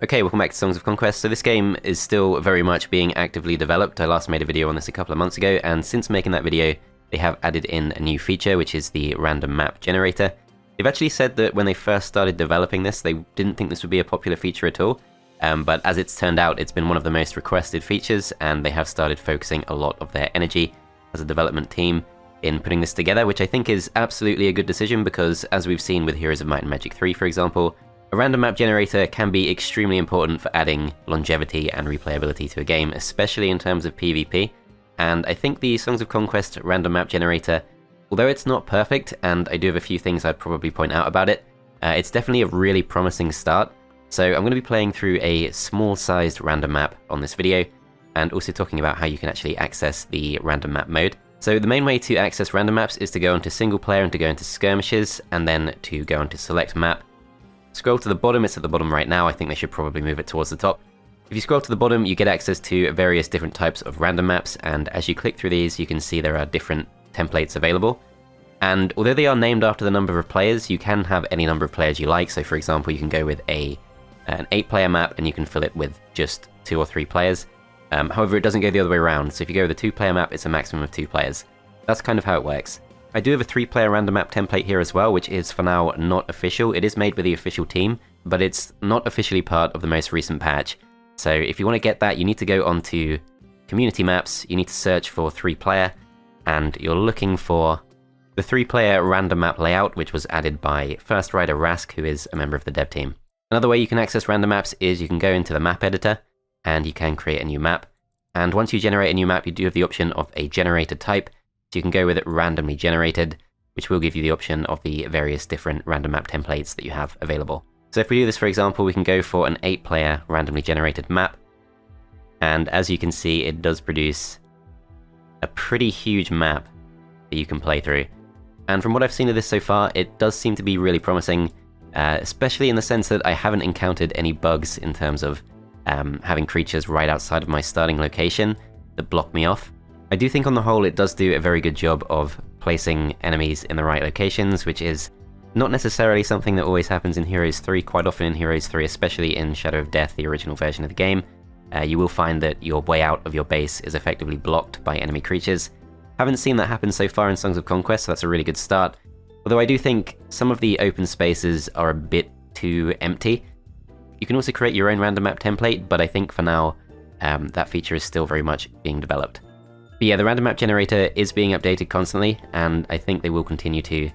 Okay, welcome back to Songs of Conquest. So this game is still very much being actively developed. I last made a video on this a couple of months ago, and since making that video, they have added in a new feature, which is the random map generator. They've actually said that when they first started developing this, they didn't think this would be a popular feature at all, but as it's turned out, it's been one of the most requested features, and they have started focusing a lot of their energy as a development team in putting this together, which I think is absolutely a good decision because, as we've seen with Heroes of Might and Magic 3, for example, a random map generator can be extremely important for adding longevity and replayability to a game, especially in terms of PvP, and I think the Songs of Conquest random map generator, although it's not perfect, and I do have a few things I'd probably point out about it, it's definitely a really promising start. So I'm going to be playing through a small-sized random map on this video, and also talking about how you can actually access the random map mode. So the main way to access random maps is to go into single player and to go into skirmishes, and then to go into select map. Scroll to the bottom, it's at the bottom right now, I think they should probably move it towards the top. If you scroll to the bottom, you get access to various different types of random maps, and as you click through these, you can see there are different templates available. And although they are named after the number of players, you can have any number of players you like. So for example, you can go with an 8-player map and you can fill it with just 2 or 3 players. However, it doesn't go the other way around, so if you go with a 2-player map, it's a maximum of 2 players. That's kind of how it works. I do have a 3-player random map template here as well, which is for now not official. It is made with the official team, but it's not officially part of the most recent patch. So if you want to get that, you need to go onto community maps, you need to search for 3-player, and you're looking for the 3-player random map layout, which was added by First Rider Rask, who is a member of the dev team. Another way you can access random maps is you can go into the map editor, and you can create a new map. And once you generate a new map, you do have the option of a generator type, so you can go with it randomly generated, which will give you the option of the various different random map templates that you have available. So if we do this, for example, we can go for an 8-player randomly generated map, and as you can see, it does produce a pretty huge map that you can play through. And from what I've seen of this so far, it does seem to be really promising, especially in the sense that I haven't encountered any bugs in terms of having creatures right outside of my starting location that block me off. I do think on the whole it does do a very good job of placing enemies in the right locations, which is not necessarily something that always happens in Heroes 3. Quite often in Heroes 3, especially in Shadow of Death, the original version of the game, you will find that your way out of your base is effectively blocked by enemy creatures. Haven't seen that happen so far in Songs of Conquest, so that's a really good start. Although I do think some of the open spaces are a bit too empty. You can also create your own random map template, but I think for now that feature is still very much being developed. But yeah, the random map generator is being updated constantly, and I think they will continue to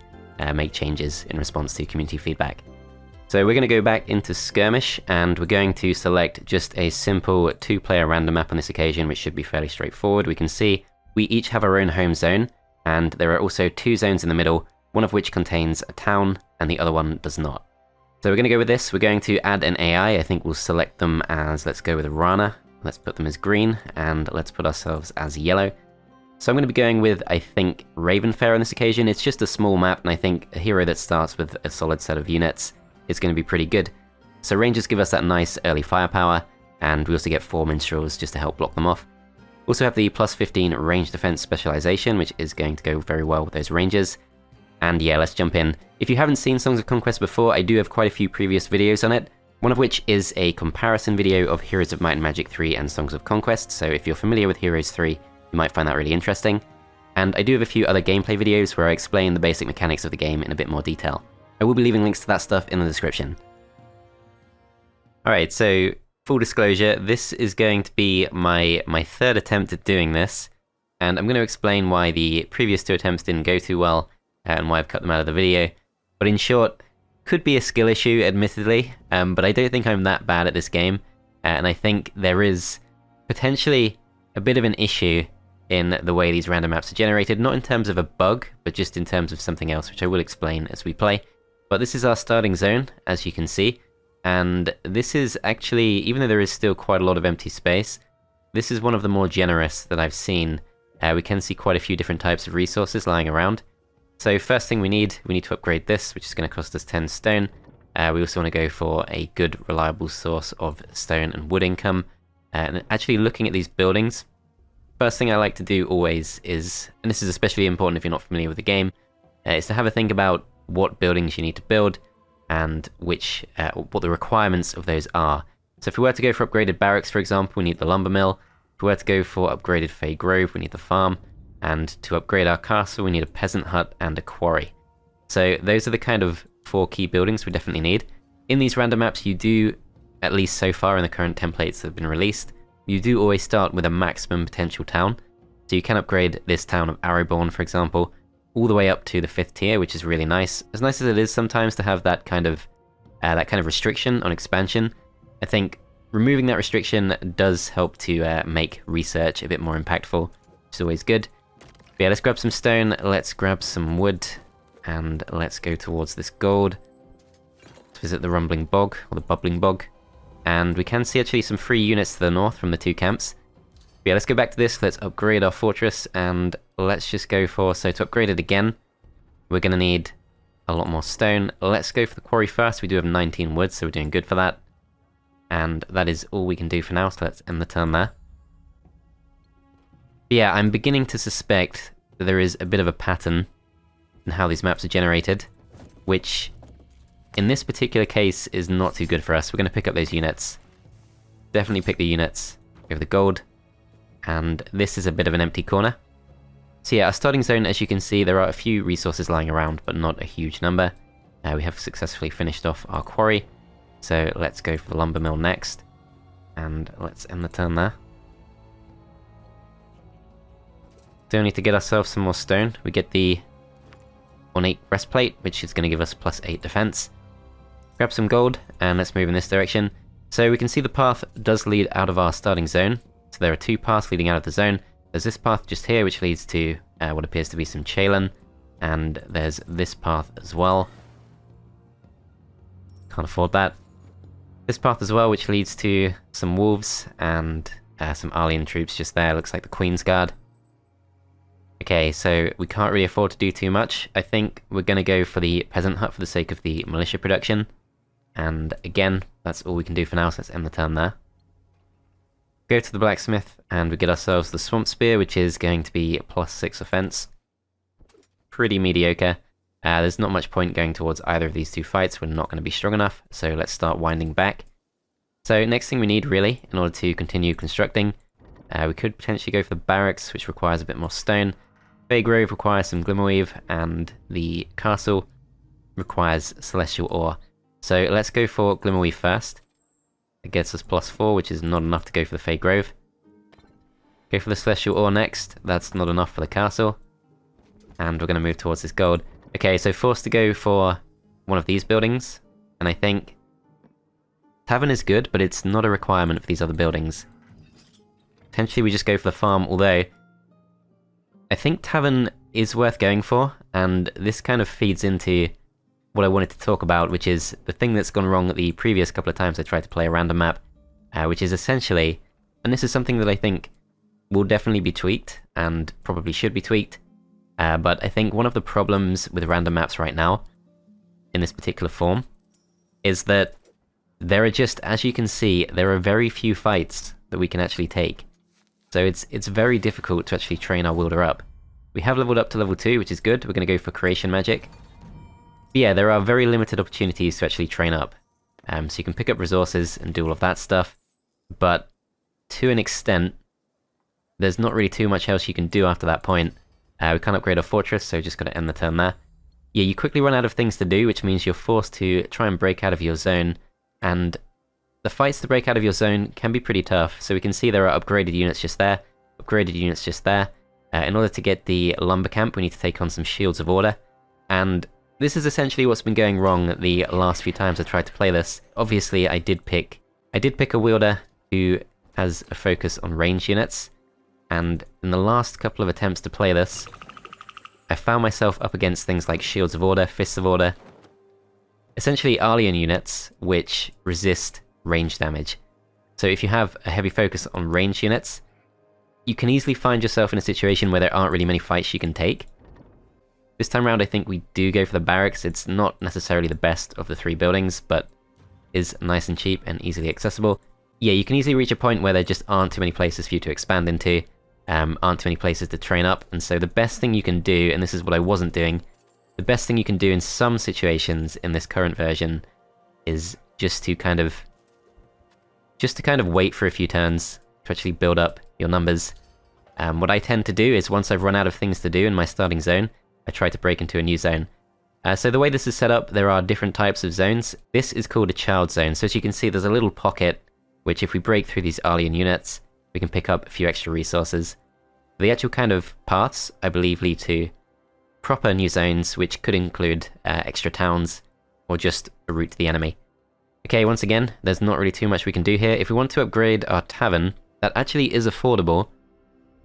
make changes in response to community feedback. So we're going to go back into Skirmish, and we're going to select just a simple 2-player random map on this occasion, which should be fairly straightforward. We can see we each have our own home zone, and there are also 2 zones in the middle, one of which contains a town, and the other one does not. So we're going to go with this. We're going to add an AI. I think we'll select them as, let's go with Rana. Let's put them as green, and let's put ourselves as yellow. So I'm going to be going with, I think, Ravenfair on this occasion. It's just a small map, and I think a hero that starts with a solid set of units is going to be pretty good. So Rangers give us that nice early firepower, and we also get 4 Minstrels just to help block them off. Also have the plus 15 range defense specialization, which is going to go very well with those Rangers. And yeah, let's jump in. If you haven't seen Songs of Conquest before, I do have quite a few previous videos on it. One of which is a comparison video of Heroes of Might and Magic 3 and Songs of Conquest, so if you're familiar with Heroes 3, you might find that really interesting. And I do have a few other gameplay videos where I explain the basic mechanics of the game in a bit more detail. I will be leaving links to that stuff in the description. Alright, so full disclosure, this is going to be my 3rd attempt at doing this, and I'm going to explain why the previous 2 attempts didn't go too well, and why I've cut them out of the video. But in short, could be a skill issue, admittedly, but I don't think I'm that bad at this game, and I think there is potentially a bit of an issue in the way these random maps are generated, not in terms of a bug, but just in terms of something else, which I will explain as we play. But this is our starting zone, as you can see, and this is actually, even though there is still quite a lot of empty space, this is one of the more generous that I've seen. We can see quite a few different types of resources lying around. So first thing we need to upgrade this, which is going to cost us 10 stone. We also want to go for a good, reliable source of stone and wood income. And actually looking at these buildings, first thing I like to do always is, and this is especially important if you're not familiar with the game, is to have a think about what buildings you need to build and what the requirements of those are. So if we were to go for upgraded barracks, for example, we need the lumber mill. If we were to go for upgraded Fay Grove, we need the farm. And to upgrade our castle, we need a peasant hut and a quarry. So those are the kind of 4 key buildings we definitely need. In these random maps, you do, at least so far in the current templates that have been released, you do always start with a maximum potential town. So you can upgrade this town of Arrowbourne, for example, all the way up to the 5th tier, which is really nice. As nice as it is sometimes to have that kind of restriction on expansion, I think removing that restriction does help to make research a bit more impactful, which is always good. But yeah, let's grab some stone, let's grab some wood, and let's go towards this gold. Let's visit the Rumbling Bog, or the Bubbling Bog. And we can see actually some free units to the north from the 2 camps. But yeah, let's go back to this, let's upgrade our fortress, and let's just go for, so to upgrade it again, we're going to need a lot more stone. Let's go for the quarry first, we do have 19 wood, so we're doing good for that. And that is all we can do for now, so let's end the turn there. But yeah, I'm beginning to suspect that there is a bit of a pattern in how these maps are generated, which in this particular case is not too good for us. We're going to pick up those units. Definitely pick the units over the gold. And this is a bit of an empty corner. So yeah, our starting zone, as you can see, there are a few resources lying around, but not a huge number. We have successfully finished off our quarry. So let's go for the lumber mill next. And let's end the turn there. Still need to get ourselves some more stone. We get the ornate breastplate, which is going to give us +8 defense. Grab some gold, and let's move in this direction. So we can see the path does lead out of our starting zone. So there are 2 paths leading out of the zone. There's this path just here, which leads to what appears to be some Chalen, and there's this path as well. Can't afford that. This path as well, which leads to some wolves and some alien troops just there. Looks like the Queen's Guard. Okay, so we can't really afford to do too much. I think we're going to go for the peasant hut for the sake of the militia production. And again, that's all we can do for now, so let's end the turn there. Go to the blacksmith, and we get ourselves the swamp spear, which is going to be +6 offense. Pretty mediocre. There's not much point going towards either of these 2 fights. We're not going to be strong enough, so let's start winding back. So next thing we need, really, in order to continue constructing, we could potentially go for the barracks, which requires a bit more stone. Fay Grove requires some glimmerweave, and the castle requires celestial ore. So let's go for glimmerweave first. It gets us +4, which is not enough to go for the Fay Grove. Go for the celestial ore next. That's not enough for the castle. And we're going to move towards this gold. Okay, so forced to go for one of these buildings. And I think tavern is good, but it's not a requirement for these other buildings. Potentially we just go for the farm, although I think tavern is worth going for, and this kind of feeds into what I wanted to talk about, which is the thing that's gone wrong the previous couple of times I tried to play a random map, which is essentially, and this is something that I think will definitely be tweaked, and probably should be tweaked, but I think one of the problems with random maps right now, in this particular form, is that there are just, as you can see, there are very few fights that we can actually take. So it's very difficult to actually train our wielder up. We have leveled up to level 2, which is good. We're going to go for creation magic. But yeah, there are very limited opportunities to actually train up. So you can pick up resources and do all of that stuff, but to an extent, there's not really too much else you can do after that point. We can't upgrade our fortress, so just got to end the turn there. Yeah, you quickly run out of things to do, which means you're forced to try and break out of your zone, and the fights to break out of your zone can be pretty tough. So we can see there are upgraded units just there, upgraded units just there. In order to get the lumber camp, we need to take on some shields of order, and this is essentially what's been going wrong the last few times I tried to play this. Obviously, I did pick a wielder who has a focus on range units, and in the last couple of attempts to play this, I found myself up against things like shields of order, fists of order, essentially alien units which resist range damage. So if you have a heavy focus on range units, you can easily find yourself in a situation where there aren't really many fights you can take. This time around I think we do go for the barracks. It's not necessarily the best of the 3 buildings, but is nice and cheap and easily accessible. Yeah, you can easily reach a point where there just aren't too many places for you to expand into, aren't too many places to train up, and so the best thing you can do, and this is what I wasn't doing, the best thing you can do in some situations in this current version is just to just to kind of wait for a few turns to actually build up your numbers. What I tend to do is once I've run out of things to do in my starting zone, I try to break into a new zone. So the way this is set up, there are different types of zones. This is called a child zone. So as you can see, there's a little pocket, which if we break through these alien units, we can pick up a few extra resources. The actual kind of paths, I believe, lead to proper new zones, which could include extra towns, or just a route to the enemy. Okay, once again, there's not really too much we can do here. If we want to upgrade our tavern, that actually is affordable,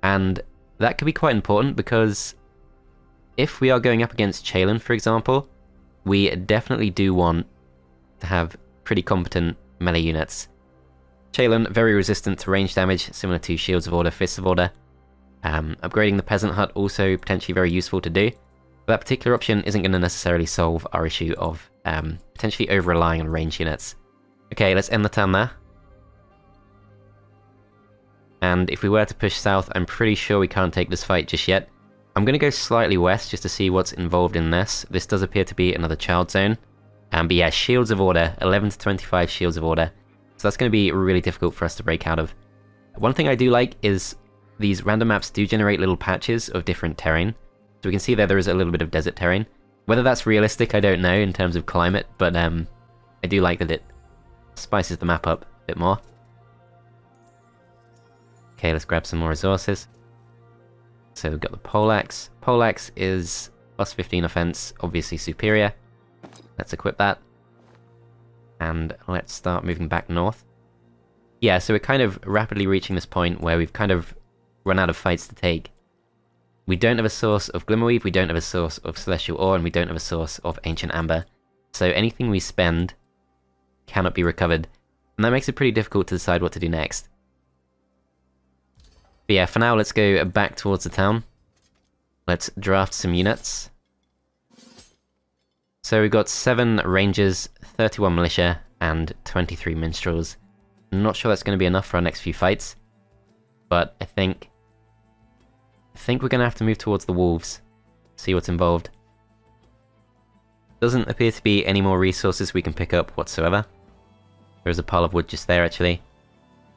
and that could be quite important because if we are going up against Chalen, for example, we definitely do want to have pretty competent melee units. Chalen, very resistant to range damage, similar to Shields of Order, Fists of Order. Upgrading the Peasant Hut also potentially very useful to do. But that particular option isn't going to necessarily solve our issue of potentially over-relying on range units. Okay, let's end the turn there. And if we were to push south, I'm pretty sure we can't take this fight just yet. I'm going to go slightly west just to see what's involved in this. This does appear to be another child zone. But yeah, Shields of Order, 11 to 25 Shields of Order. So that's going to be really difficult for us to break out of. One thing I do like is these random maps do generate little patches of different terrain. So we can see there is a little bit of desert terrain. Whether that's realistic, I don't know in terms of climate, but I do like that it spices the map up a bit more. Okay, let's grab some more resources. So we've got the poleaxe. Poleaxe is plus 15 offense, obviously superior. Let's equip that. And let's start moving back north. Yeah, so we're kind of rapidly reaching this point where we've kind of run out of fights to take. We don't have a source of Glimmerweave, we don't have a source of Celestial Ore, and we don't have a source of Ancient Amber. So anything we spend cannot be recovered. And that makes it pretty difficult to decide what to do next. But yeah, for now, let's go back towards the town. Let's draft some units. So we've got 7 Rangers, 31 Militia, and 23 Minstrels. I'm not sure that's going to be enough for our next few fights, but I think we're going to have to move towards the Wolves, see what's involved. Doesn't appear to be any more resources we can pick up whatsoever. There is a pile of wood just there, actually.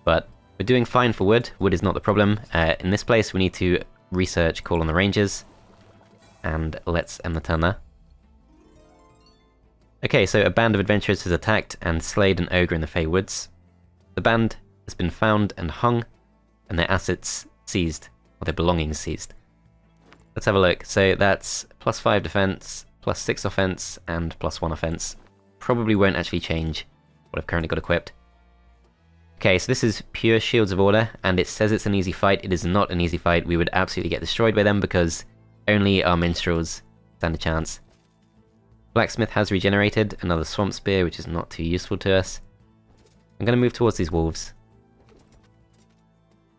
But we're doing fine for wood. Wood is not the problem. In this place, we need to research Call on the Rangers. And let's end the turn there. Okay, so a band of adventurers has attacked and slayed an ogre in the Fey Woods. The band has been found and hung, and their assets seized, or their belongings seized. Let's have a look. So that's plus 5 defense, plus 6 offense, and plus 1 offense. Probably won't actually change what I've currently got equipped. Okay, so this is pure Shields of Order, and it says it's an easy fight. It is not an easy fight. We would absolutely get destroyed by them because only our minstrels stand a chance. Blacksmith has regenerated, another Swamp Spear, which is not too useful to us. I'm going to move towards these wolves.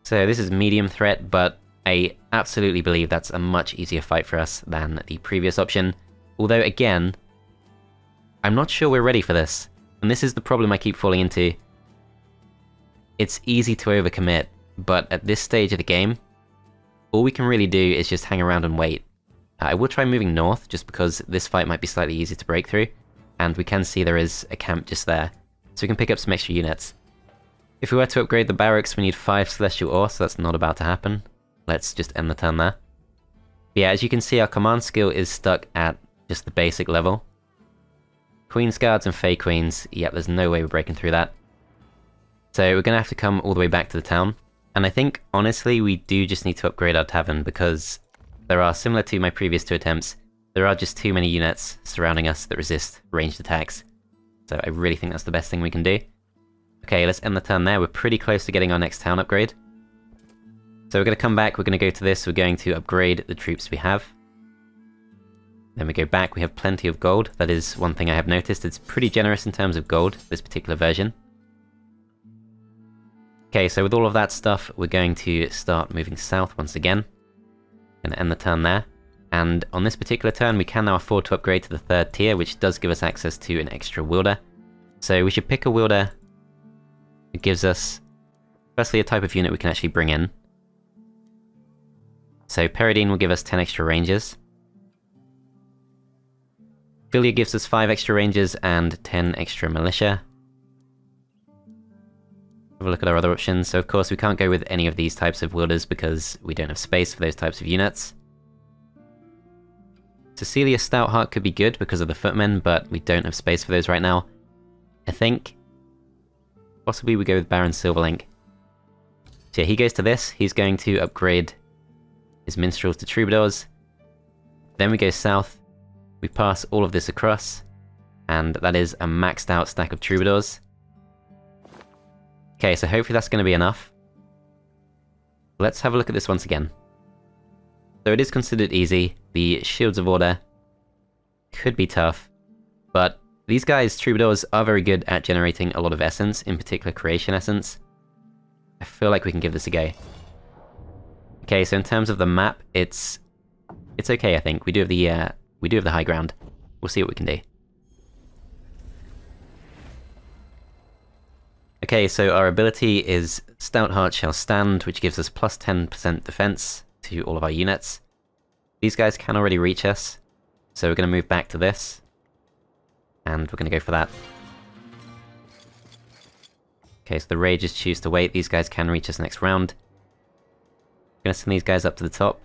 So this is medium threat, but I absolutely believe that's a much easier fight for us than the previous option. Although, again, I'm not sure we're ready for this. And this is the problem I keep falling into. It's easy to overcommit, but at this stage of the game, all we can really do is just hang around and wait. I will try moving north, just because this fight might be slightly easier to break through, and we can see there is a camp just there, so we can pick up some extra units. If we were to upgrade the barracks, we need 5 Celestial Ore, so that's not about to happen. Let's just end the turn there. But yeah, as you can see, our command skill is stuck at just the basic level. Queen's Guards and Fey Queens, yep, there's no way we're breaking through that. So we're going to have to come all the way back to the town, and I think, honestly, we do just need to upgrade our tavern, because there are, similar to my previous 2 attempts, there are just too many units surrounding us that resist ranged attacks. So I really think that's the best thing we can do. Okay, let's end the turn there. We're pretty close to getting our next town upgrade. So we're going to come back, we're going to go to this, we're going to upgrade the troops we have. Then we go back, we have plenty of gold. That is one thing I have noticed, it's pretty generous in terms of gold, this particular version. Okay, so with all of that stuff, we're going to start moving south once again. Going to end the turn there. And on this particular turn, we can now afford to upgrade to the 3rd tier, which does give us access to an extra wielder. So we should pick a wielder that gives us, firstly, a type of unit we can actually bring in. So Peridine will give us 10 extra rangers. Vilya gives us 5 extra rangers and 10 extra militia. Have a look at our other options. So of course we can't go with any of these types of wielders because we don't have space for those types of units. Cecilia Stoutheart could be good because of the footmen, but we don't have space for those right now. I think possibly we go with Baron Silverlink. So yeah, he goes to this. He's going to upgrade his minstrels to troubadours. Then we go south. We pass all of this across, and that is a maxed out stack of troubadours. Okay, so hopefully that's going to be enough. Let's have a look at this once again. So it is considered easy. The Shields of Order could be tough, but these guys, troubadours, are very good at generating a lot of essence, in particular creation essence. I feel like we can give this a go. Okay, so in terms of the map, it's okay, I think. We do have the high ground. We'll see what we can do. Okay, so our ability is Stoutheart Shall Stand, which gives us plus 10% defense to all of our units. These guys can already reach us, so we're going to move back to this, and we're going to go for that. Okay, so the Rages choose to wait. These guys can reach us next round. I'm going to send these guys up to the top,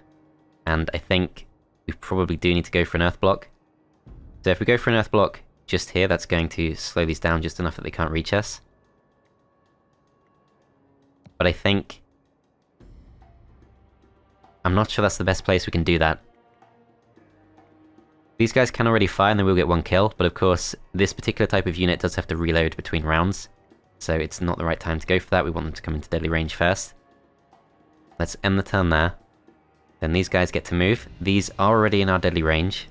and I think we probably do need to go for an Earth Block. So if we go for an Earth Block just here, that's going to slow these down just enough that they can't reach us. But I think... I'm not sure that's the best place we can do that. These guys can already fire and they will get one kill, but of course, this particular type of unit does have to reload between rounds, so it's not the right time to go for that. We want them to come into deadly range first. Let's end the turn there. Then these guys get to move. These are already in our deadly range.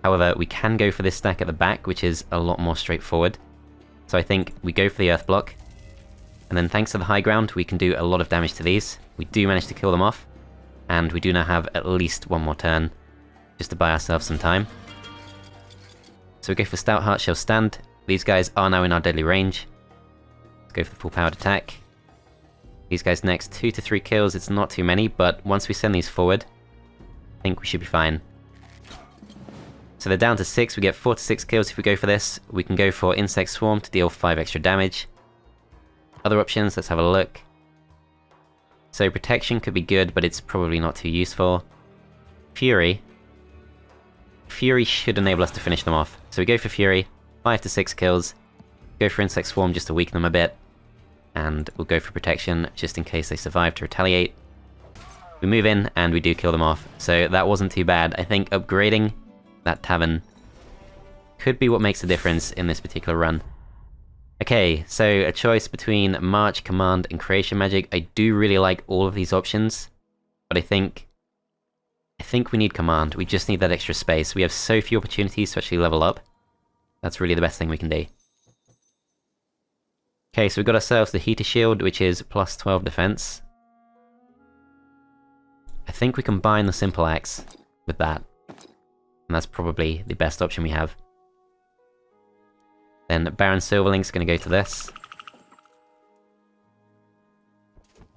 However, we can go for this stack at the back, which is a lot more straightforward. So I think we go for the Earth Block, and then thanks to the high ground, we can do a lot of damage to these. We do manage to kill them off, and we do now have at least one more turn, just to buy ourselves some time. So we go for Stoutheart Shall Stand. These guys are now in our deadly range. Let's go for the full-powered attack. These guys next, 2 to 3 kills, it's not too many, but once we send these forward, I think we should be fine. So they're down to 6, we get 4 to 6 kills if we go for this. We can go for Insect Swarm to deal 5 extra damage. Other options, let's have a look. So Protection could be good, but it's probably not too useful. Fury. Fury should enable us to finish them off. So we go for Fury, 5 to 6 kills. Go for Insect Swarm just to weaken them a bit. And we'll go for Protection just in case they survive to retaliate. We move in and we do kill them off. So that wasn't too bad. I think upgrading that tavern could be what makes the difference in this particular run. Okay, so a choice between March, Command, and Creation Magic. I do really like all of these options, but I think we need Command. We just need that extra space. We have so few opportunities to actually level up. That's really the best thing we can do. Okay, so we've got ourselves the Heater Shield, which is plus 12 defense. I think we combine the Simple Axe with that, and that's probably the best option we have. Then Baron Silverlink's going to go to this.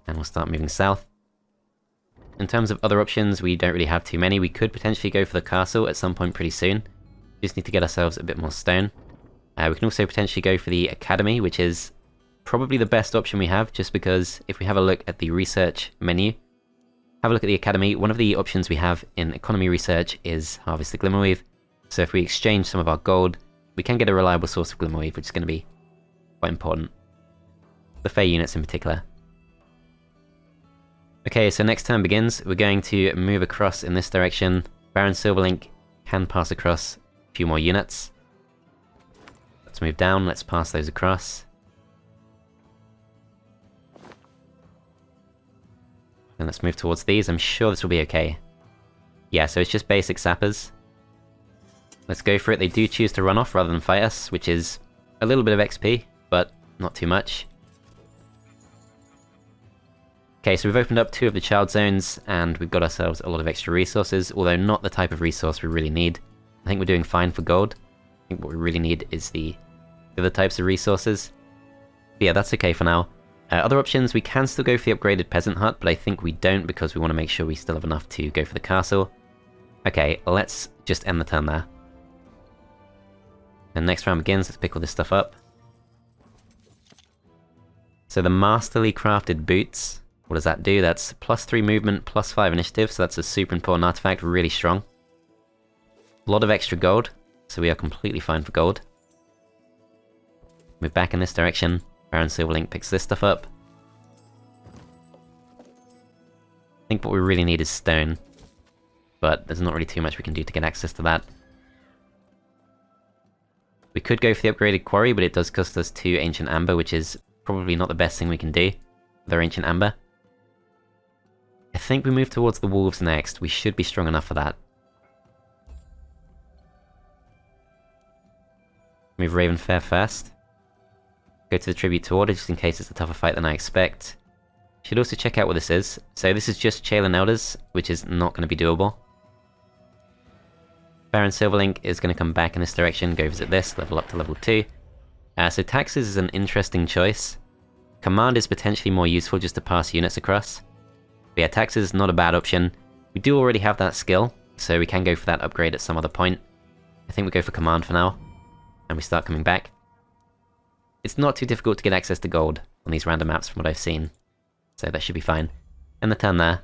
And we'll start moving south. In terms of other options, we don't really have too many. We could potentially go for the castle at some point pretty soon. Just need to get ourselves a bit more stone. We can also potentially go for the academy, which is probably the best option we have, just because if we have a look at the research menu, have a look at the academy, one of the options we have in economy research is harvest the Glimmerweave. So if we exchange some of our gold, we can get a reliable source of Glimmerweave, which is going to be quite important. The Fey units in particular. Okay, so next turn begins. We're going to move across in this direction. Baron Silverlink can pass across a few more units. Let's move down, let's pass those across. And let's move towards these. I'm sure this will be okay. Yeah, so it's just basic sappers. Let's go for it. They do choose to run off rather than fight us, which is a little bit of XP, but not too much. Okay, so we've opened up 2 of the child zones, and we've got ourselves a lot of extra resources, although not the type of resource we really need. I think we're doing fine for gold. I think what we really need is the other types of resources. But yeah, that's okay for now. Other options, we can still go for the upgraded peasant hut, but I think we don't because we want to make sure we still have enough to go for the castle. Okay, let's just end the turn there. And next round begins, let's pick all this stuff up. So the masterly crafted boots, what does that do? That's +3 movement, +5 initiative, so that's a super important artifact, really strong. A lot of extra gold, so we are completely fine for gold. Move back in this direction. Baron Silverlink picks this stuff up. I think what we really need is stone, but there's not really too much we can do to get access to that. We could go for the upgraded quarry, but it does cost us 2 ancient amber, which is probably not the best thing we can do with our ancient amber. I think we move towards the wolves next. We should be strong enough for that. Move Ravenfair first. Go to the Tribute to Order, just in case it's a tougher fight than I expect. Should also check out what this is. So this is just Chalen Elders, which is not going to be doable. Baron Silverlink is going to come back in this direction, go visit this, level up to level 2. So Taxes is an interesting choice. Command is potentially more useful just to pass units across. But yeah, Taxes is not a bad option. We do already have that skill, so we can go for that upgrade at some other point. I think we go for Command for now, and we start coming back. It's not too difficult to get access to gold on these random maps from what I've seen, so that should be fine. And the turn there.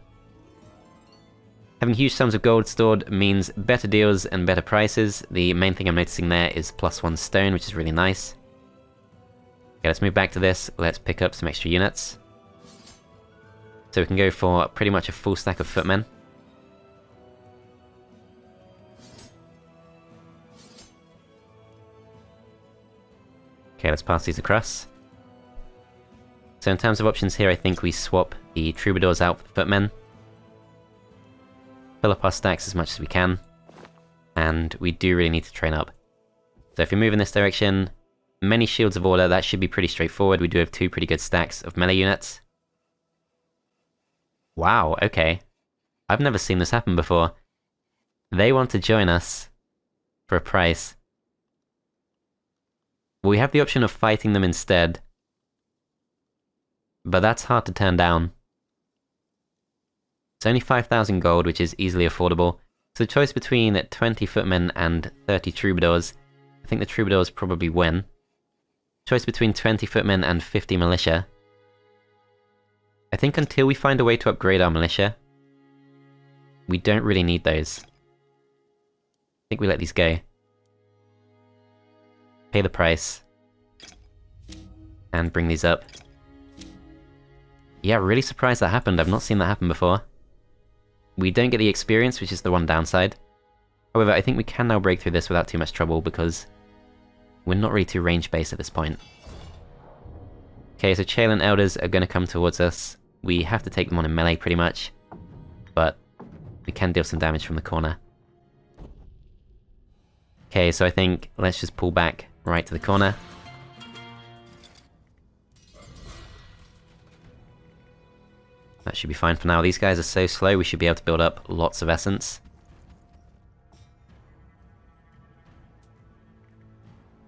Having huge sums of gold stored means better deals and better prices. The main thing I'm noticing there is +1 stone, which is really nice. Okay, let's move back to this. Let's pick up some extra units. So we can go for pretty much a full stack of footmen. Okay, let's pass these across. So in terms of options here, I think we swap the troubadours out for the footmen. Fill up our stacks as much as we can. And we do really need to train up. So if we move in this direction, many shields of order, that should be pretty straightforward. We do have 2 pretty good stacks of melee units. Wow, okay. I've never seen this happen before. They want to join us for a price. We have the option of fighting them instead, but that's hard to turn down. It's only 5,000 gold, which is easily affordable. So the choice between 20 footmen and 30 troubadours, I think the troubadours probably win. Choice between 20 footmen and 50 militia. I think until we find a way to upgrade our militia, we don't really need those. I think we let these go. Pay the price. And bring these up. Yeah, really surprised that happened. I've not seen that happen before. We don't get the experience, which is the one downside. However, I think we can now break through this without too much trouble, because we're not really too range-based at this point. Okay, so Chalen Elders are going to come towards us. We have to take them on in melee, pretty much. But we can deal some damage from the corner. Okay, so I think let's just pull back right to the corner. That should be fine for now. These guys are so slow, we should be able to build up lots of essence.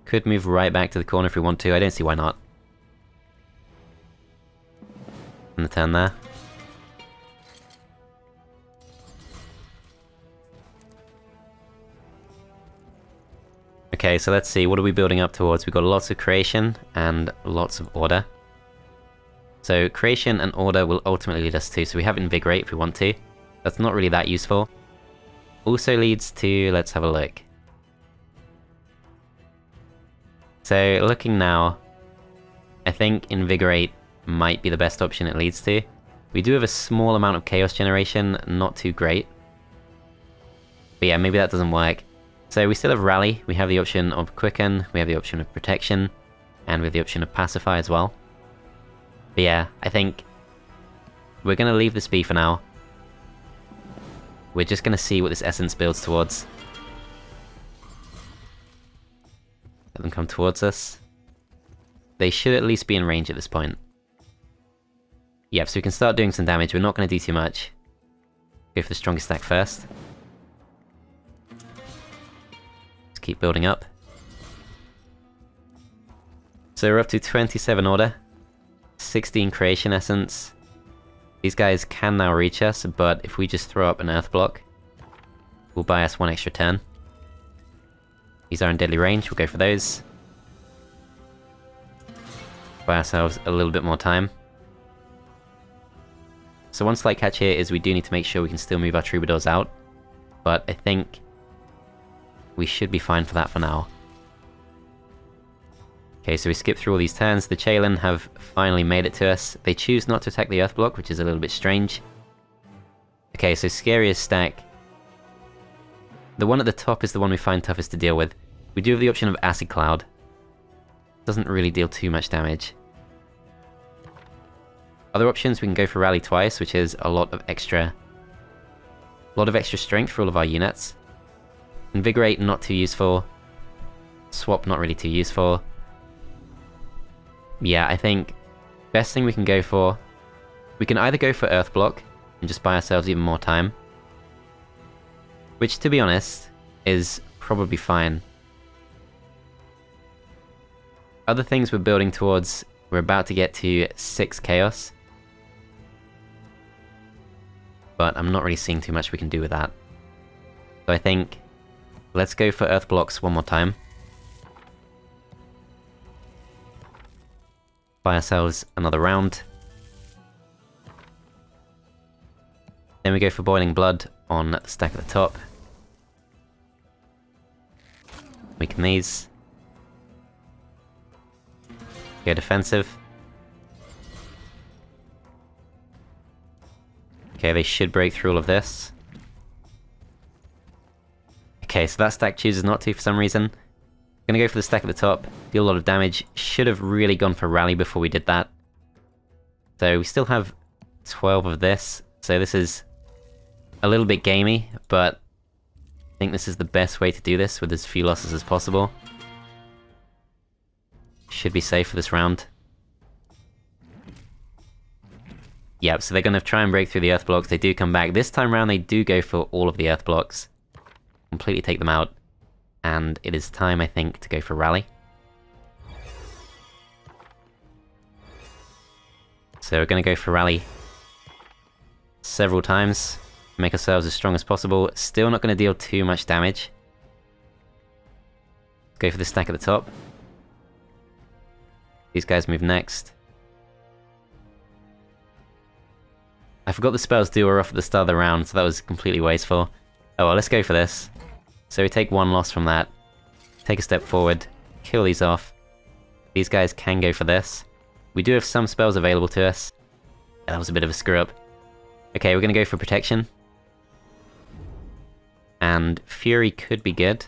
Could move right back to the corner if we want to. I don't see why not. And the turn there. Okay, so let's see, what are we building up towards? We've got lots of creation and lots of order. So creation and order will ultimately lead us to, so we have invigorate if we want to. That's not really that useful. Also leads to, let's have a look. So looking now, I think invigorate might be the best option it leads to. We do have a small amount of chaos generation, not too great. But yeah, maybe that doesn't work. So we still have rally, we have the option of quicken, we have the option of protection, and we have the option of pacify as well. But yeah, I think we're going to leave this be for now. We're just going to see what this essence builds towards. Let them come towards us. They should at least be in range at this point. Yep, so we can start doing some damage. We're not going to do too much. Go for the strongest stack first. Let's keep building up. So we're up to 27 order. 16 creation essence. These guys can now reach us, but if we just throw up an earth block, will buy us 1 extra turn. These are in deadly range, we'll go for those. buy ourselves a little bit more time. So one slight catch here is we do need to make sure we can still move our troubadours out, but I think we should be fine for that for now. Okay, so we skip through all these turns. The Chalon have finally made it to us. They choose not to attack the Earth block, which is a little bit strange. Okay, so scariest stack. The one at the top is the one we find toughest to deal with. We do have the option of Acid Cloud. Doesn't really deal too much damage. Other options, we can go for Rally twice, which is a lot of extra strength for all of our units. Invigorate, not too useful. Swap, not really too useful. Yeah, I think best thing we can go for... We can either go for Earth Block and just buy ourselves even more time. Which, to be honest, is probably fine. Other things we're building towards, we're about to get to 6 Chaos. But I'm not really seeing too much we can do with that. So I think, let's go for Earth Blocks one more time. Buy ourselves another round. Then we go for Boiling Blood on the stack at the top. Weaken these. Go defensive. Okay, they should break through all of this. Okay, so that stack chooses not to for some reason. Gonna go for the stack at the top, deal a lot of damage. Should have really gone for Rally before we did that. So we still have 12 of this, so this is a little bit gamey, but I think this is the best way to do this with as few losses as possible. Should be safe for this round. Yep, so they're gonna try and break through the Earth blocks. They do come back. This time around they do go for all of the Earth blocks. Completely take them out. And it is time, I think, to go for Rally. So we're going to go for Rally several times. Make ourselves as strong as possible. Still not going to deal too much damage. Go for the stack at the top. These guys move next. I forgot the spells do were off at the start of the round, so that was completely wasteful. Oh well, let's go for this. So we take one loss from that, take a step forward, kill these off. These guys can go for this. We do have some spells available to us. Yeah, that was a bit of a screw up. Okay, we're gonna go for protection. And Fury could be good.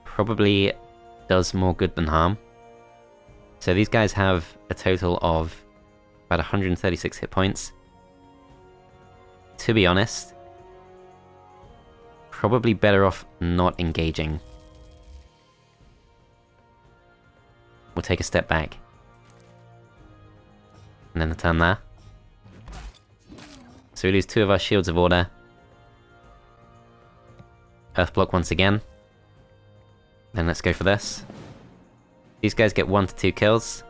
Probably does more good than harm. So these guys have a total of about 136 hit points. To be honest, probably better off not engaging. We'll take a step back. And then a turn there. So we lose 2 of our Shields of Order. Earth block once again. Then let's go for this. These guys get 1 to 2 kills.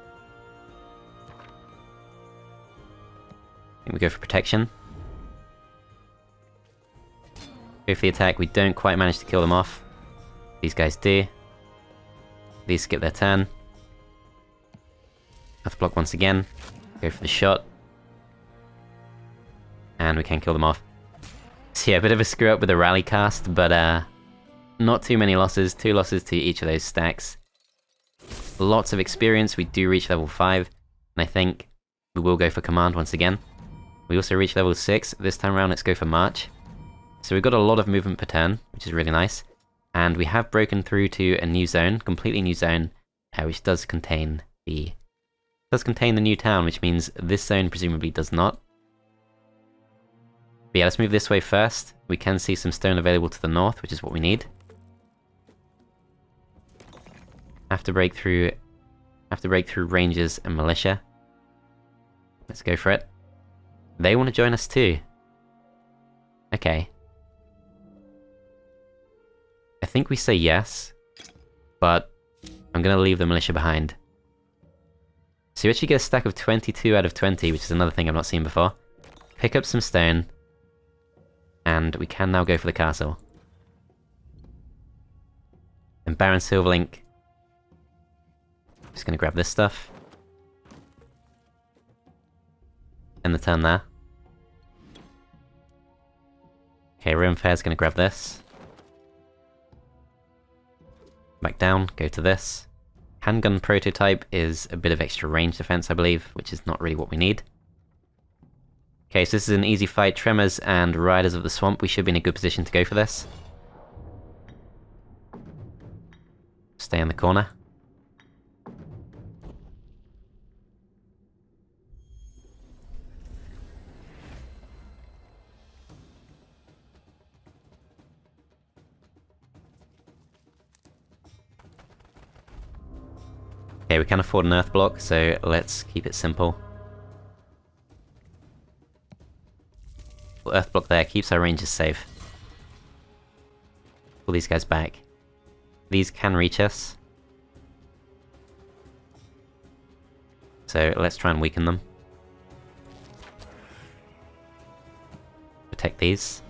I think we go for protection. Go for the attack, we don't quite manage to kill them off. These guys do. These skip their turn. Earth block once again. Go for the shot. And we can kill them off. So yeah, a bit of a screw up with the Rally cast, but not too many losses. 2 losses to each of those stacks. Lots of experience, we do reach level 5. And I think we will go for Command once again. We also reach level 6. This time around, let's go for March. So we've got a lot of movement per turn, which is really nice. And we have broken through to a new zone, completely new zone, which does contain the new town, which means this zone presumably does not. But yeah, let's move this way first. We can see some stone available to the north, which is what we need. Have to break through Rangers and Militia. Let's go for it. They want to join us too. Okay. I think we say yes, but I'm going to leave the Militia behind. So you actually get a stack of 22 out of 20, which is another thing I've not seen before. Pick up some stone, and we can now go for the castle. And Baron Silverlink. Just going to grab this stuff. End the turn there. Okay, Ruin Fair's gonna grab this. Back down, go to this. Handgun prototype is a bit of extra range defense, I believe, which is not really what we need. Okay, so this is an easy fight. Tremors and Riders of the Swamp. We should be in a good position to go for this. Stay in the corner. Okay, we can afford an earth block, so let's keep it simple. Earth block there keeps our ranges safe. Pull these guys back. These can reach us. So let's try and weaken them. Protect these.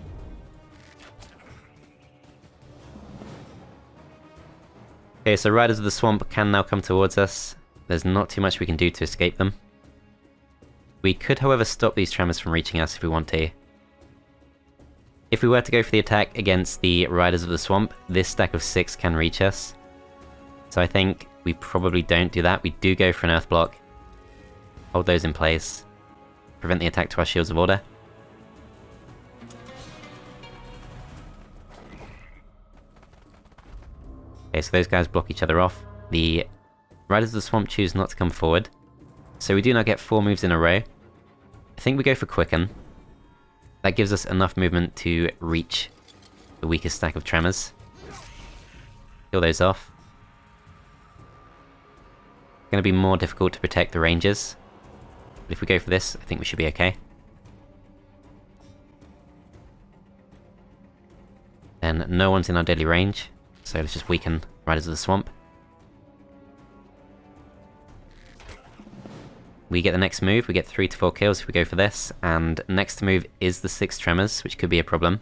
Okay, so Riders of the Swamp can now come towards us. There's not too much we can do to escape them. We could, however, stop these Tremors from reaching us if we want to. If we were to go for the attack against the Riders of the Swamp, this stack of 6 can reach us. So I think we probably don't do that. We do go for an Earth Block. Hold those in place. Prevent the attack to our Shields of Order. Okay, so those guys block each other off. The Riders of the Swamp choose not to come forward. So we do now get 4 moves in a row. I think we go for Quicken. That gives us enough movement to reach the weakest stack of Tremors. Kill those off. It's going to be more difficult to protect the ranges. But if we go for this, I think we should be okay. Then no one's in our deadly range. So let's just weaken Riders of the Swamp. We get the next move, we get 3 to 4 kills if we go for this, and next move is the 6 Tremors, which could be a problem.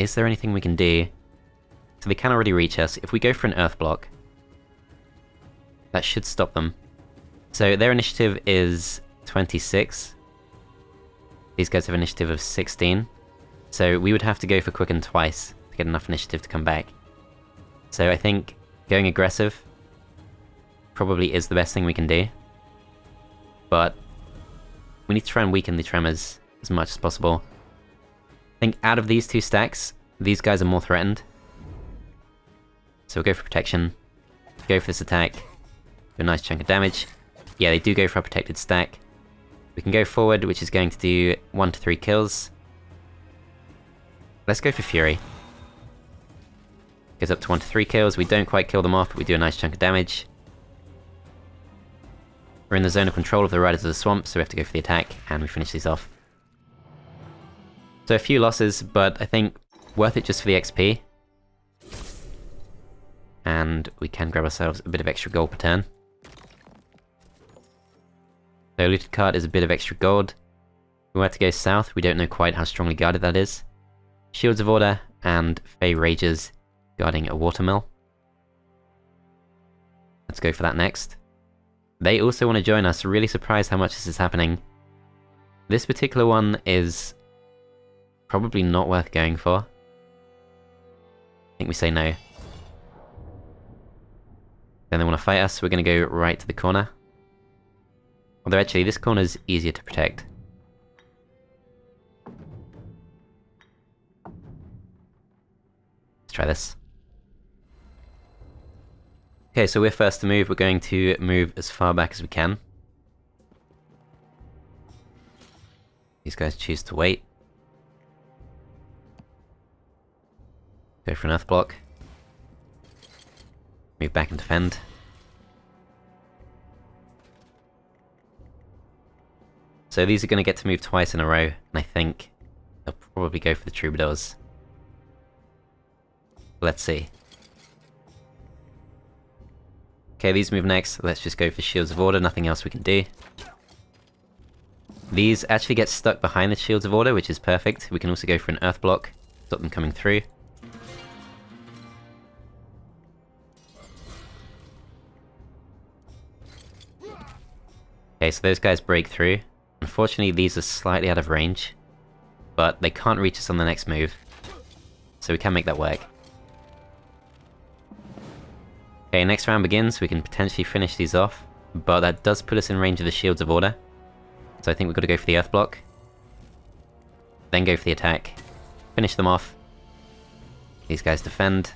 Is there anything we can do? So they can already reach us. If we go for an Earth Block, that should stop them. So their initiative is 26. These guys have an initiative of 16. So we would have to go for Quicken twice to get enough initiative to come back. So I think going aggressive probably is the best thing we can do. But we need to try and weaken the Tremors as much as possible. I think out of these 2 stacks, these guys are more threatened. So we'll go for protection, go for this attack, do a nice chunk of damage. Yeah, they do go for a protected stack. We can go forward, which is going to do 1 to 3 kills. Let's go for Fury. Goes up to 1 to 3 kills. We don't quite kill them off, but we do a nice chunk of damage. We're in the zone of control of the Riders of the Swamp, so we have to go for the attack, and we finish these off. So a few losses, but I think worth it just for the XP. And we can grab ourselves a bit of extra gold per turn. So looted card is a bit of extra gold. If we were to go south, we don't know quite how strongly guarded that is. Shields of Order and Fey Rages guarding a watermill. Let's go for that next. They also want to join us. Really surprised how much this is happening. This particular one is probably not worth going for. I think we say no. Then they want to fight us, so we're going to go right to the corner. Although actually, this corner is easier to protect. Let's try this. Okay, so we're first to move. We're going to move as far back as we can. These guys choose to wait. Go for an earth block. Move back and defend. So these are going to get to move twice in a row, and I think they'll probably go for the troubadours. Let's see. Okay, these move next. Let's just go for Shields of Order, nothing else we can do. These actually get stuck behind the Shields of Order, which is perfect. We can also go for an Earth Block, stop them coming through. Okay, so those guys break through. Unfortunately, these are slightly out of range, but they can't reach us on the next move, so we can make that work. Okay, next round begins. We can potentially finish these off, but that does put us in range of the Shields of Order, so I think we've got to go for the Earth Block, then go for the attack, finish them off. These guys defend.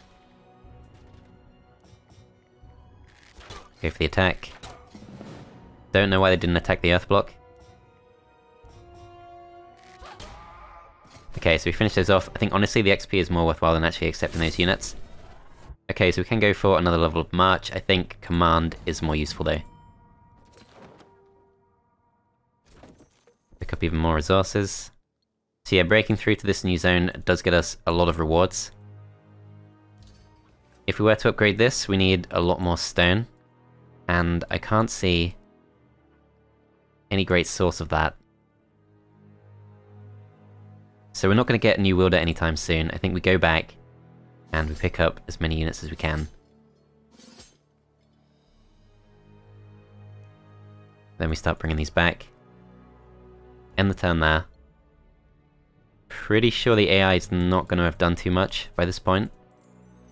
Go for the attack. Don't know why they didn't attack the Earth Block. Okay, so we finished those off. I think honestly the XP is more worthwhile than actually accepting those units. Okay, so we can go for another level of March. I think Command is more useful though. Pick up even more resources. So yeah, breaking through to this new zone does get us a lot of rewards. If we were to upgrade this, we need a lot more stone, and I can't see any great source of that. So we're not going to get a new wielder anytime soon. I think we go back and we pick up as many units as we can. Then we start bringing these back. End the turn there. Pretty sure the AI is not going to have done too much by this point.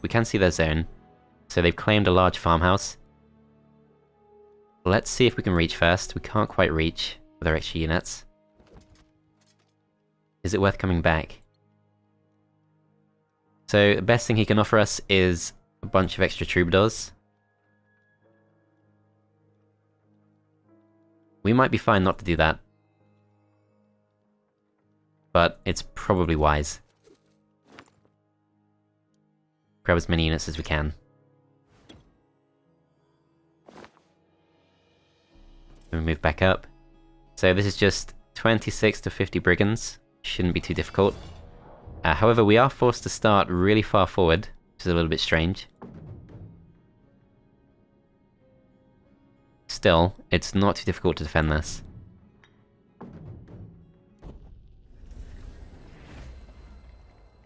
We can see their zone, so they've claimed a large farmhouse. Let's see if we can reach first. We can't quite reach with our extra units. Is it worth coming back? So the best thing he can offer us is a bunch of extra troubadours. We might be fine not to do that, but it's probably wise. Grab as many units as we can. Then we move back up. So this is just 26 to 50 brigands. Shouldn't be too difficult. However, we are forced to start really far forward, which is a little bit strange. Still, it's not too difficult to defend this.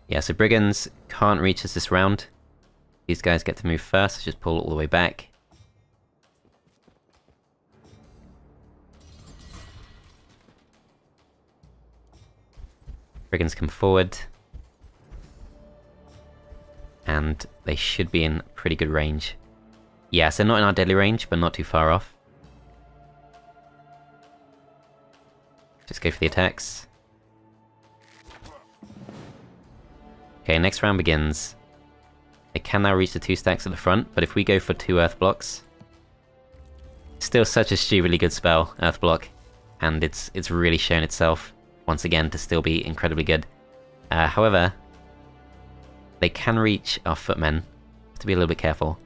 Yeah, so brigands can't reach us this round. These guys get to move first, so just pull all the way back. Brigands come forward. And they should be in pretty good range. Yeah, so not in our deadly range, but not too far off. Just go for the attacks. Okay, next round begins. They can now reach the 2 stacks at the front, but if we go for 2 Earth Blocks... Still such a stupidly good spell, Earth Block. And it's really shown itself, once again, to still be incredibly good. However, they can reach our footmen. Have to be a little bit careful.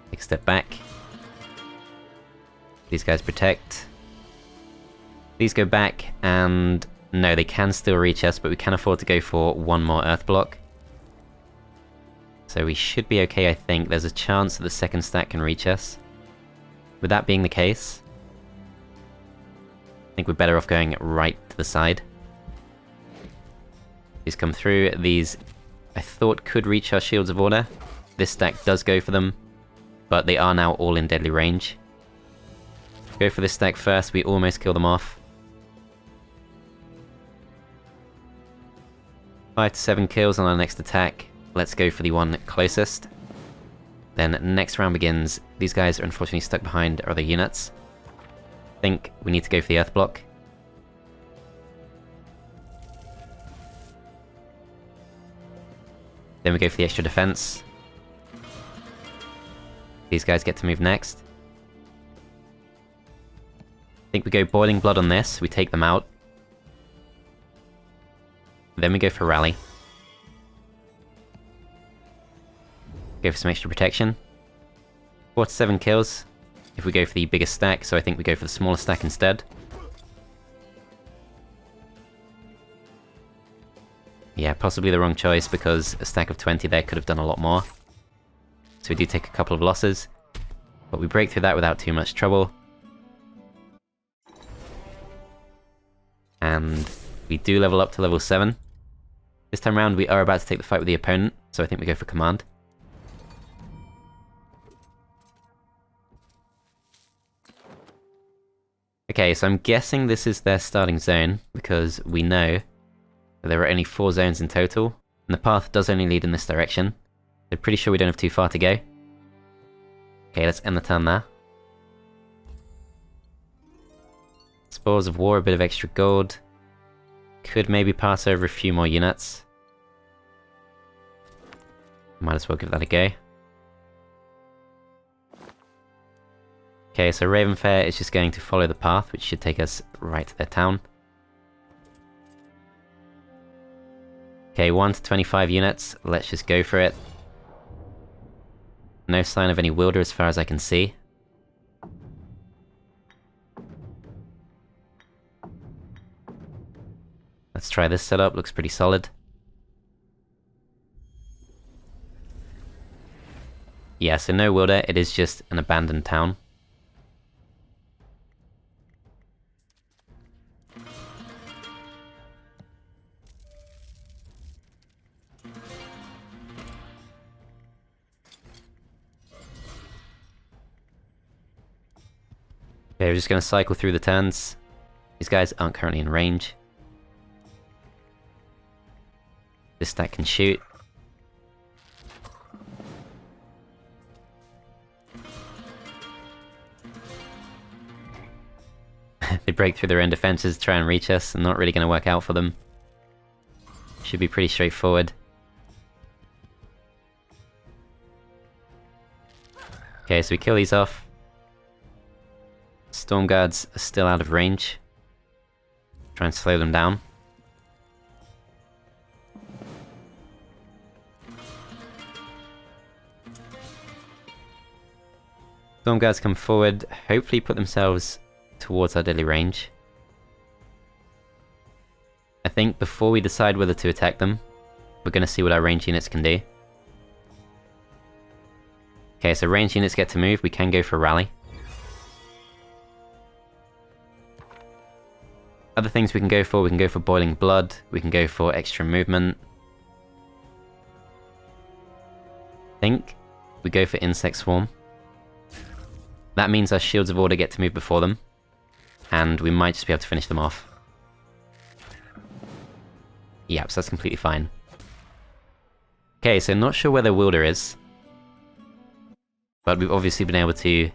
Take a step back. These guys protect. These go back, and no, they can still reach us, but we can afford to go for 1 more Earth Block. So we should be okay, I think. There's a chance that the second stack can reach us. With that being the case, I think we're better off going right to the side. These come through. These, I thought, could reach our Shields of Order. This stack does go for them, but they are now all in deadly range. Go for this stack first. We almost kill them off. 5 to 7 kills on our next attack. Let's go for the one closest. Then next round begins. These guys are unfortunately stuck behind our other units. I think we need to go for the Earth Block. Then we go for the extra defense. These guys get to move next. I think we go Boiling Blood on this. We take them out. Then we go for Rally. Go for some extra protection. 4 to 7 kills if we go for the biggest stack, so I think we go for the smaller stack instead. Yeah, possibly the wrong choice, because a stack of 20 there could have done a lot more. So we do take a couple of losses, but we break through that without too much trouble. And we do level up to level 7. This time around we are about to take the fight with the opponent, so I think we go for Command. Okay, so I'm guessing this is their starting zone, because we know that there are only 4 zones in total, and the path does only lead in this direction. So pretty sure we don't have too far to go. Okay, let's end the turn there. Spoils of War, a bit of extra gold. Could maybe pass over a few more units. Might as well give that a go. Okay, so Ravenfair is just going to follow the path, which should take us right to their town. Okay, 1 to 25 units, let's just go for it. No sign of any Wilder as far as I can see. Let's try this setup, looks pretty solid. Yeah, so no Wilder, it is just an abandoned town. Okay, we're just going to cycle through the turns. These guys aren't currently in range. This stack can shoot. They break through their own defenses to try and reach us, and not really going to work out for them. Should be pretty straightforward. Okay, so we kill these off. Storm Guards are still out of range. Try and slow them down. Storm Guards come forward, hopefully put themselves towards our deadly range. I think before we decide whether to attack them, we're going to see what our range units can do. Okay, so range units get to move, we can go for a rally. Other things we can go for Boiling Blood, we can go for extra movement. I think we go for Insect Swarm. That means our Shields of Order get to move before them, and we might just be able to finish them off. Yep, so that's completely fine. Okay, so not sure where their Wilder is, but we've obviously been able to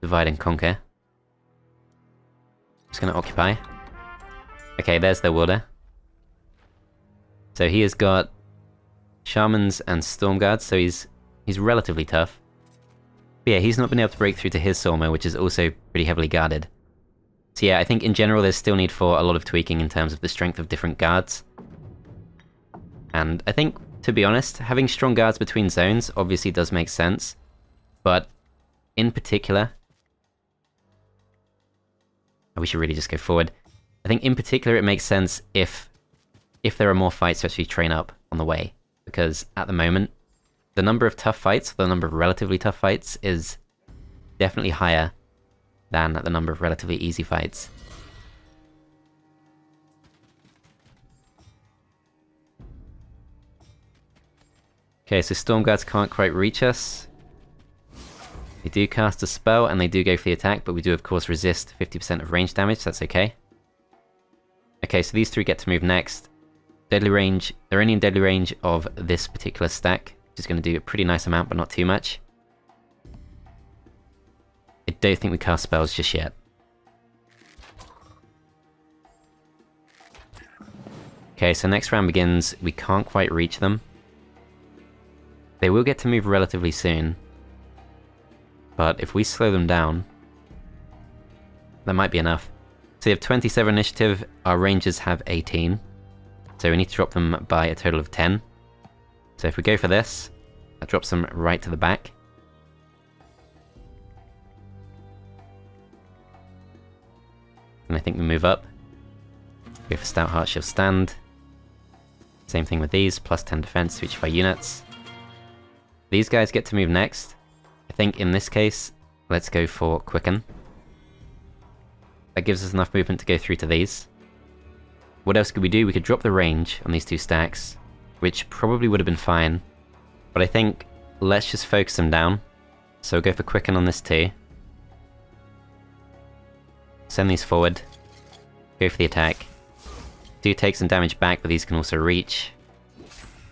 divide and conquer. Just gonna occupy. Okay, there's their Wilder. So he has got Shamans and Storm Guards, so he's relatively tough. But yeah, he's not been able to break through to his Sawmill, which is also pretty heavily guarded. So yeah, I think in general there's still need for a lot of tweaking in terms of the strength of different guards. And I think, to be honest, having strong guards between zones obviously does make sense. But in particular, we should really just go forward. I think in particular it makes sense if there are more fights to actually train up on the way. Because at the moment, the number of tough fights, the number of relatively tough fights, is definitely higher than the number of relatively easy fights. Okay, so Storm Guards can't quite reach us. They do cast a spell and they do go for the attack, but we do of course resist 50% of range damage, so that's okay. Okay, so these three get to move next. Deadly range, they're only in deadly range of this particular stack, which is going to do a pretty nice amount, but not too much. I don't think we cast spells just yet. Okay, so next round begins. We can't quite reach them. They will get to move relatively soon. But if we slow them down, that might be enough. So you have 27 initiative, our rangers have 18. So we need to drop them by a total of 10. So if we go for this, that drops them right to the back. And I think we move up. Go for Stout Heart, she'll stand. Same thing with these, plus 10 defense to each of our units. These guys get to move next. I think in this case, let's go for Quicken. That gives us enough movement to go through to these. What else could we do? We could drop the range on these two stacks, which probably would have been fine. But I think let's just focus them down. So we'll go for Quicken on this too. send these forward. Go for the attack. Do take some damage back, but these can also reach.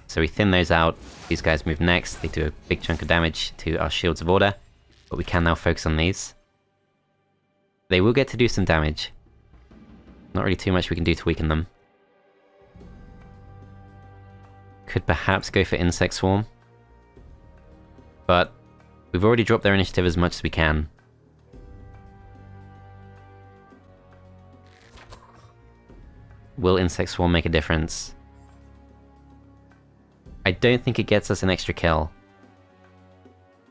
So we thin those out. These guys move next. They do a big chunk of damage to our Shields of Order, but we can now focus on these. They will get to do some damage. Not really too much we can do to weaken them. Could perhaps go for Insect Swarm. But we've already dropped their initiative as much as we can. Will Insect Swarm make a difference? I don't think it gets us an extra kill.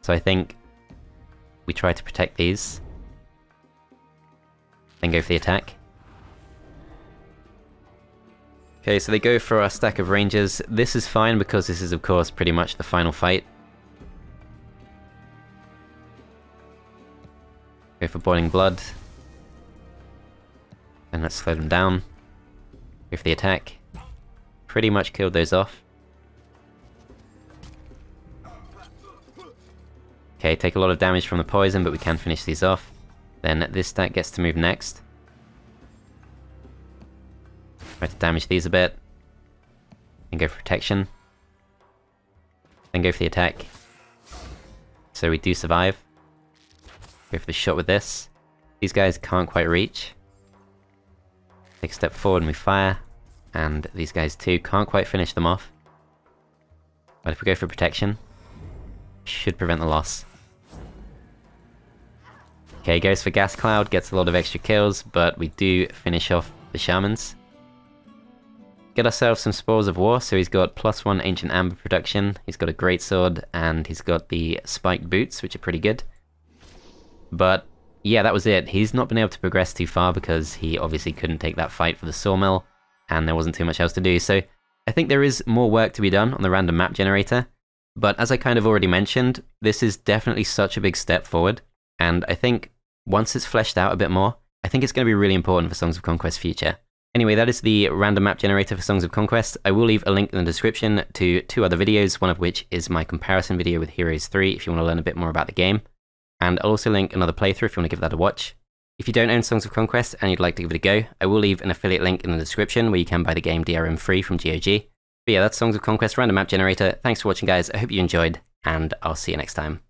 So I think we try to protect these. Then go for the attack. Okay, so they go for our stack of Rangers. This is fine because this is of course pretty much the final fight. Go for Boiling Blood. And let's slow them down. Go for the attack. Pretty much killed those off. Okay, take a lot of damage from the poison, but we can finish these off. Then this stack gets to move next. Try to damage these a bit. Then go for protection. Then go for the attack. So we do survive. Go for the shot with this. These guys can't quite reach. Take a step forward and we fire. And these guys too can't quite finish them off. But if we go for protection, should prevent the loss. Okay, goes for Gas Cloud, gets a lot of extra kills, but we do finish off the Shamans. Get ourselves some Spores of War, so he's got +1 Ancient Amber production, he's got a Greatsword, and he's got the Spiked Boots, which are pretty good. But yeah, that was it. He's not been able to progress too far because he obviously couldn't take that fight for the Sawmill, and there wasn't too much else to do, so I think there is more work to be done on the random map generator. But as I kind of already mentioned, this is definitely such a big step forward, and I think once it's fleshed out a bit more, I think it's going to be really important for Songs of Conquest future. Anyway, that is the random map generator for Songs of Conquest. I will leave a link in the description to 2 other videos, one of which is my comparison video with Heroes 3 if you want to learn a bit more about the game. And I'll also link another playthrough if you want to give that a watch. If you don't own Songs of Conquest and you'd like to give it a go, I will leave an affiliate link in the description where you can buy the game DRM free from GOG. But yeah, that's Songs of Conquest random map generator. Thanks for watching guys, I hope you enjoyed, and I'll see you next time.